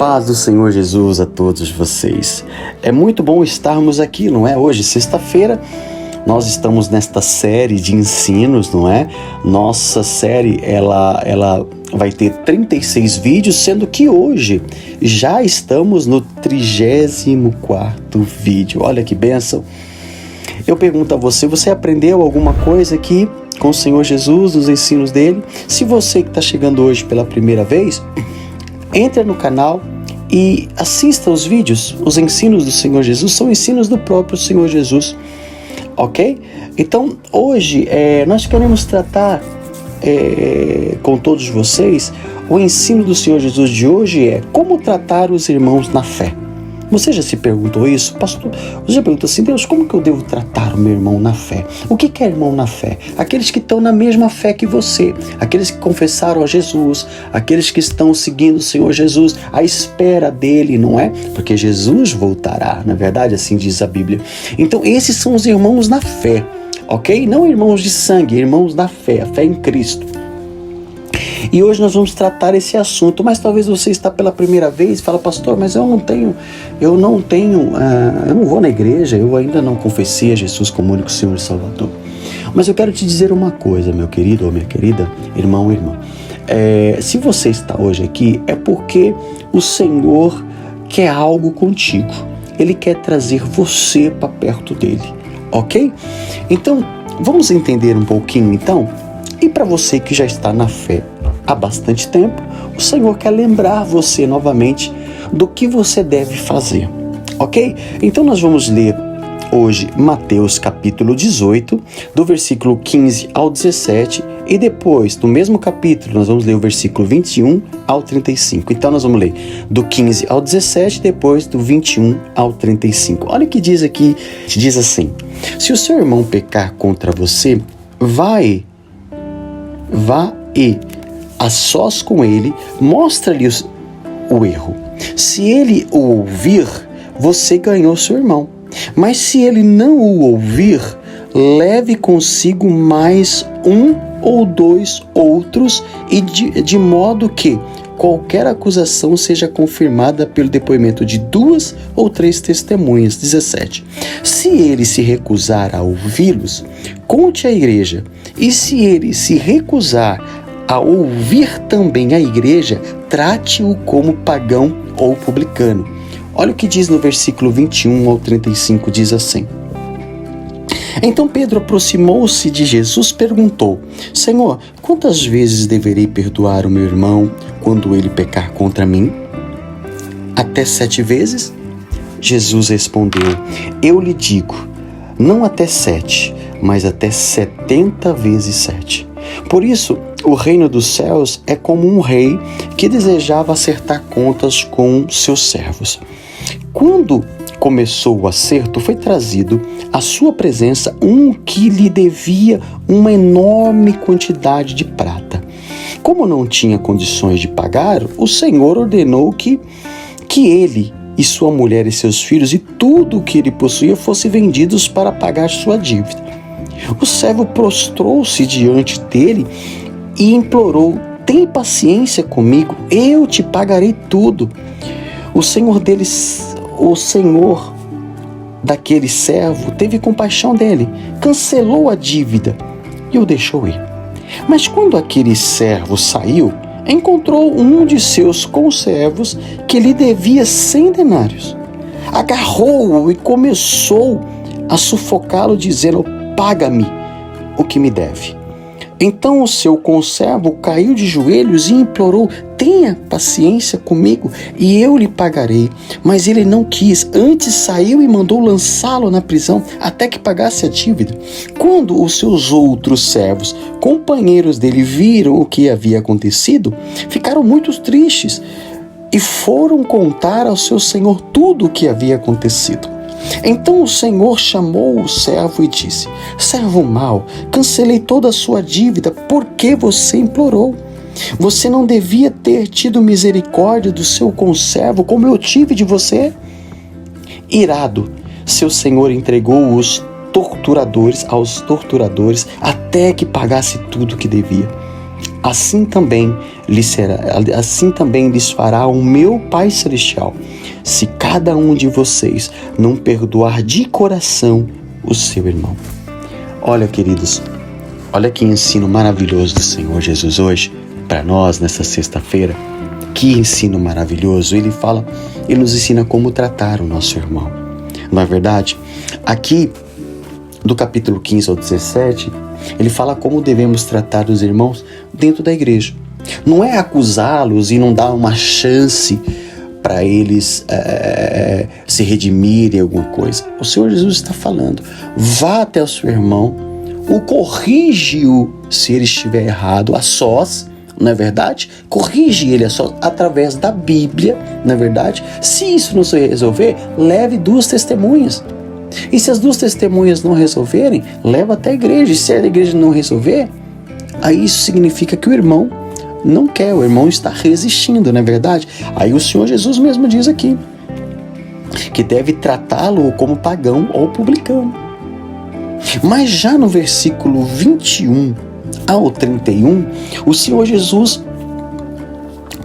paz do Senhor Jesus a todos vocês. É muito bom estarmos aqui, não é? Hoje, sexta-feira, nós estamos nesta série de ensinos, não é? Nossa série, ela vai ter 36 vídeos, sendo que hoje já estamos no 34º vídeo. Olha que bênção! Eu pergunto a você, você aprendeu alguma coisa aqui com o Senhor Jesus, nos ensinos dele? Se você que está chegando hoje pela primeira vez, entra no canal e assista os vídeos. Os ensinos do Senhor Jesus são ensinos do próprio Senhor Jesus, ok? Então, hoje nós queremos tratar com todos vocês, o ensino do Senhor Jesus de hoje é como tratar os irmãos na fé. Você já se perguntou isso? Pastor, você já perguntou assim, Deus, como que eu devo tratar o meu irmão na fé? O que é irmão na fé? Aqueles que estão na mesma fé que você, aqueles que confessaram a Jesus, aqueles que estão seguindo o Senhor Jesus, à espera dele, não é? Porque Jesus voltará, na verdade, assim diz a Bíblia. Então, esses são os irmãos na fé, ok? Não irmãos de sangue, irmãos da fé, a fé em Cristo. E hoje nós vamos tratar esse assunto, mas talvez você está pela primeira vez e fala, pastor, mas eu não vou na igreja, eu ainda não confessei a Jesus como único Senhor e Salvador. Mas eu quero te dizer uma coisa, meu querido ou minha querida, irmão ou irmã. Se você está hoje aqui, é porque o Senhor quer algo contigo. Ele quer trazer você para perto dele, ok? Então, vamos entender um pouquinho então? E para você que já está na fé há bastante tempo, o Senhor quer lembrar você novamente do que você deve fazer, ok? Então nós vamos ler hoje Mateus capítulo 18, do versículo 15 ao 17, e depois, no mesmo capítulo, nós vamos ler o versículo 21 ao 35. Então nós vamos ler do 15 ao 17, depois do 21 ao 35. Olha o que diz aqui, diz assim: se o seu irmão pecar contra você, vá e a sós com ele, mostra-lhe o erro. Se ele o ouvir, você ganhou seu irmão. Mas se ele não o ouvir, leve consigo mais um ou dois outros, e de modo que qualquer acusação seja confirmada pelo depoimento de 2 ou 3 testemunhas. 17. Se ele se recusar a ouvi-los, conte à igreja. E se ele se recusar a ouvir também a igreja, trate-o como pagão ou publicano. Olha o que diz no versículo 21 ao 35, diz assim: então Pedro aproximou-se de Jesus e perguntou: Senhor, quantas vezes deverei perdoar o meu irmão quando ele pecar contra mim? Até 7 vezes? Jesus respondeu: eu lhe digo, não até 7, mas até 70 vezes 7. Por isso, o reino dos céus é como um rei que desejava acertar contas com seus servos. Quando começou o acerto, foi trazido à sua presença um que lhe devia uma enorme quantidade de prata. Como não tinha condições de pagar, o Senhor ordenou que ele e sua mulher e seus filhos e tudo o que ele possuía fossem vendidos para pagar sua dívida. O servo prostrou-se diante dele e implorou: tem paciência comigo, eu te pagarei tudo. O senhor daquele servo teve compaixão dele, cancelou a dívida e o deixou ir. Mas quando aquele servo saiu, encontrou um de seus conservos que lhe devia 100 denários. Agarrou-o e começou a sufocá-lo, dizendo: paga-me o que me deve. Então o seu conservo caiu de joelhos e implorou: tenha paciência comigo e eu lhe pagarei. Mas ele não quis, antes saiu e mandou lançá-lo na prisão até que pagasse a dívida. Quando os seus outros servos, companheiros dele, viram o que havia acontecido, ficaram muito tristes e foram contar ao seu senhor tudo o que havia acontecido. Então o Senhor chamou o servo e disse: servo mau, cancelei toda a sua dívida, porque você implorou. Você não devia ter tido misericórdia do seu conservo como eu tive de você? Irado, seu senhor entregou aos torturadores até que pagasse tudo o que devia. assim também lhes fará o meu Pai Celestial, se cada um de vocês não perdoar de coração o seu irmão. Olha, queridos, olha que ensino maravilhoso do Senhor Jesus hoje para nós nessa sexta-feira. Que ensino maravilhoso! Ele nos ensina como tratar o nosso irmão. Não é verdade? Aqui, do capítulo 15 ao 17, ele fala como devemos tratar os irmãos dentro da igreja. Não é acusá-los e não dar uma chance para eles se redimirem alguma coisa. O Senhor Jesus está falando, vá até o seu irmão, o corrige-o se ele estiver errado, a sós, não é verdade? Corrige ele a sós através da Bíblia, não é verdade? Se isso não se resolver, leve 2 testemunhas. E se as 2 testemunhas não resolverem, leva até a igreja. E se a igreja não resolver, aí isso significa que o irmão não quer, o irmão está resistindo, não é verdade? Aí o Senhor Jesus mesmo diz aqui que deve tratá-lo como pagão ou publicano. Mas já no versículo 21 ao 31, o Senhor Jesus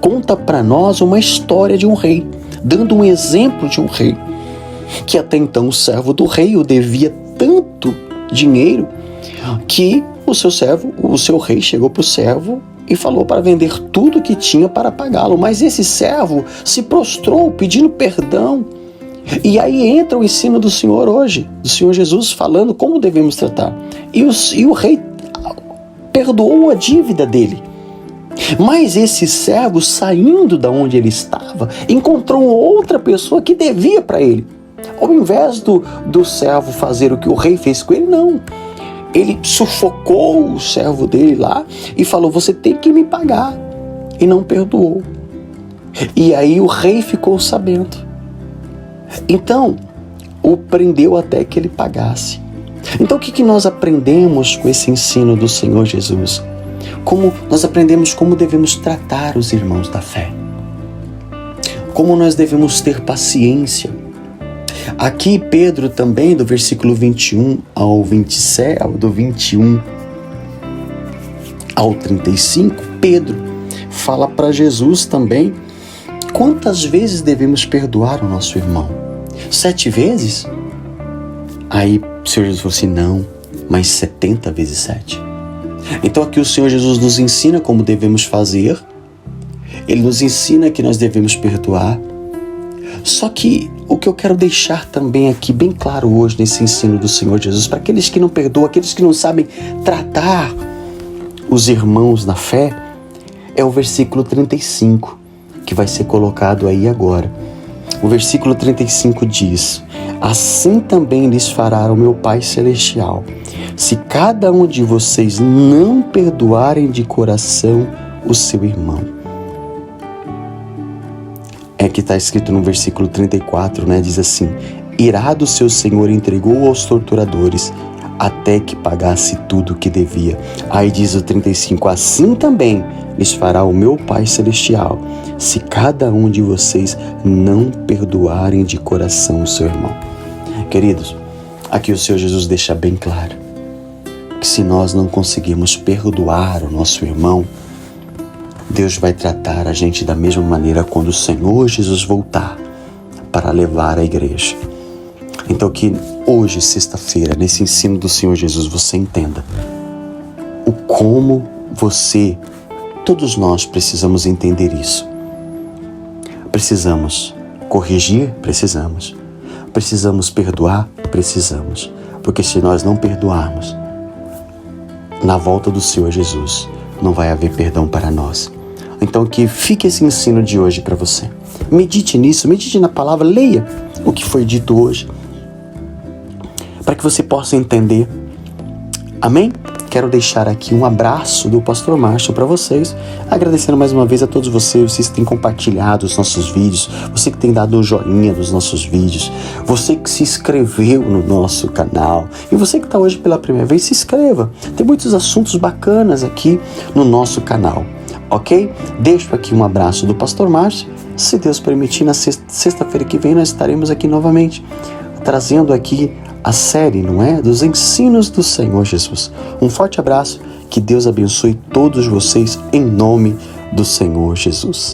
conta para nós uma história de um rei, dando um exemplo de um rei, que até então o servo do rei o devia tanto dinheiro que o seu rei chegou para o servo e falou para vender tudo que tinha para pagá-lo. Mas esse servo se prostrou pedindo perdão. E aí entra o ensino do Senhor hoje, do Senhor Jesus, falando como devemos tratar. E o rei perdoou a dívida dele. Mas esse servo, saindo da onde ele estava, encontrou outra pessoa que devia para ele. Ao invés do servo fazer o que o rei fez com ele, não. Ele sufocou o servo dele lá e falou, você tem que me pagar. E não perdoou. E aí o rei ficou sabendo. Então, o prendeu até que ele pagasse. Então, o que nós aprendemos com esse ensino do Senhor Jesus? Nós aprendemos como devemos tratar os irmãos da fé. Como nós devemos ter paciência. Aqui Pedro também, do versículo 21 ao 27, do 21 ao 35, Pedro fala para Jesus também quantas vezes devemos perdoar o nosso irmão. 7 vezes? Aí o Senhor Jesus falou assim, não, mas 70 vezes 7. Então aqui o Senhor Jesus nos ensina como devemos fazer, Ele nos ensina que nós devemos perdoar. Só que o que eu quero deixar também aqui bem claro hoje nesse ensino do Senhor Jesus, para aqueles que não perdoam, aqueles que não sabem tratar os irmãos na fé, é o versículo 35, que vai ser colocado aí agora. O versículo 35 diz, assim também lhes fará o meu Pai Celestial, se cada um de vocês não perdoarem de coração o seu irmão. É que está escrito no versículo 34, né? Diz assim, irado seu Senhor entregou aos torturadores até que pagasse tudo o que devia. Aí diz o 35, assim também lhes fará o meu Pai Celestial, se cada um de vocês não perdoarem de coração o seu irmão. Queridos, aqui o Senhor Jesus deixa bem claro que se nós não conseguirmos perdoar o nosso irmão, Deus vai tratar a gente da mesma maneira quando o Senhor Jesus voltar para levar a igreja. Então que hoje, sexta-feira, nesse ensino do Senhor Jesus, você entenda o como todos nós precisamos entender isso. Precisamos corrigir? Precisamos. Precisamos perdoar? Precisamos. Porque se nós não perdoarmos, na volta do Senhor Jesus, não vai haver perdão para nós. Então que fique esse ensino de hoje para você. Medite nisso, medite na palavra, leia o que foi dito hoje, para que você possa entender. Amém? Quero deixar aqui um abraço do Pastor Márcio para vocês, agradecendo mais uma vez a todos vocês que têm compartilhado os nossos vídeos, você que tem dado um joinha nos nossos vídeos, você que se inscreveu no nosso canal, e você que está hoje pela primeira vez, se inscreva. Tem muitos assuntos bacanas aqui no nosso canal. Ok? Deixo aqui um abraço do Pastor Márcio. Se Deus permitir, na sexta-feira que vem nós estaremos aqui novamente, trazendo aqui a série, não é? Dos ensinos do Senhor Jesus. Um forte abraço, Que Deus abençoe todos vocês em nome do Senhor Jesus.